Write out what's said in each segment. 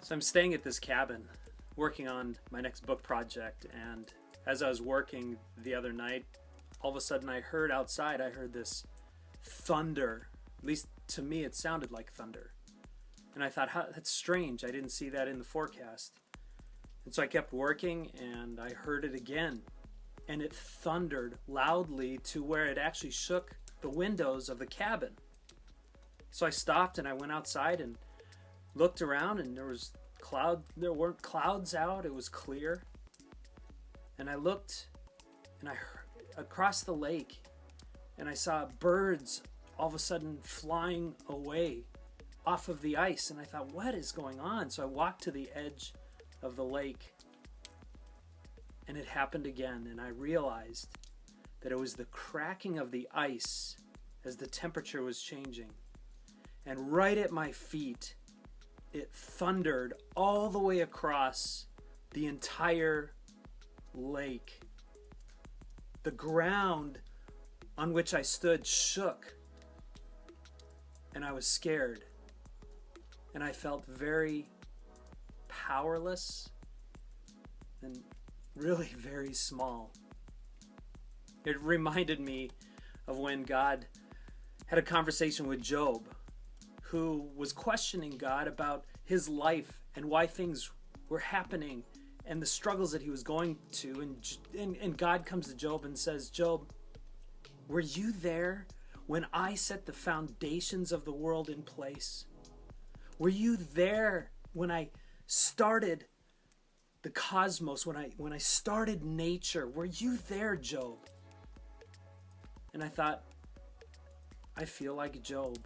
So I'm staying at this cabin working on my next book project, and as I was working the other night, all of a sudden I heard outside, this thunder. At least to me it sounded like thunder. And I thought, that's strange. I didn't see that in the forecast. And so I kept working and I heard it again. And it thundered loudly to where it actually shook the windows of the cabin. So I stopped and I went outside and looked around, and there weren't clouds out. It was clear. And I looked and I heard across the lake, and I saw birds all of a sudden flying away off of the ice. And I thought, what is going on? So I walked to the edge of the lake, and it happened again. And I realized that it was the cracking of the ice as the temperature was changing. And right at my feet, it thundered all the way across the entire lake. The ground on which I stood shook, and I was scared, and I felt very powerless and really very small. It reminded me of when God had a conversation with Job, who was questioning God about his life and why things were happening and the struggles that he was going to. And God comes to Job and says, Job, were you there when I set the foundations of the world in place? Were you there when I started the cosmos, when I started nature? Were you there, Job? And I thought, I feel like Job.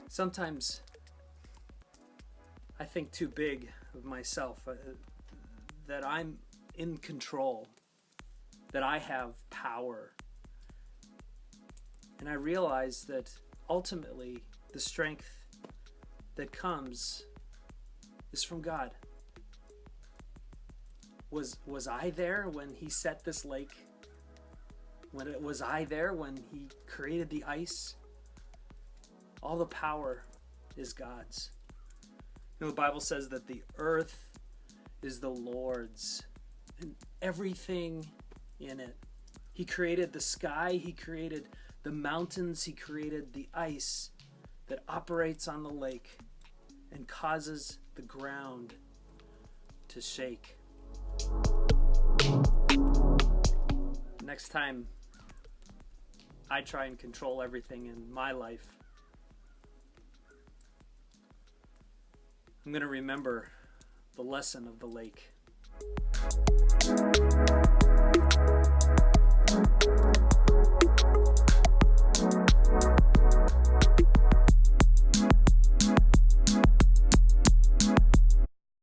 Sometimes I think too big of myself, that I'm in control, that I have power. And I realize that ultimately the strength that comes is from God. Was I there when he set this lake? Was I there when he created the ice? All the power is God's. You know, the Bible says that the earth is the Lord's and everything in it. He created the sky, he created the mountains, he created the ice that operates on the lake and causes the ground to shake. Next time I try and control everything in my life, I'm going to remember the lesson of the lake.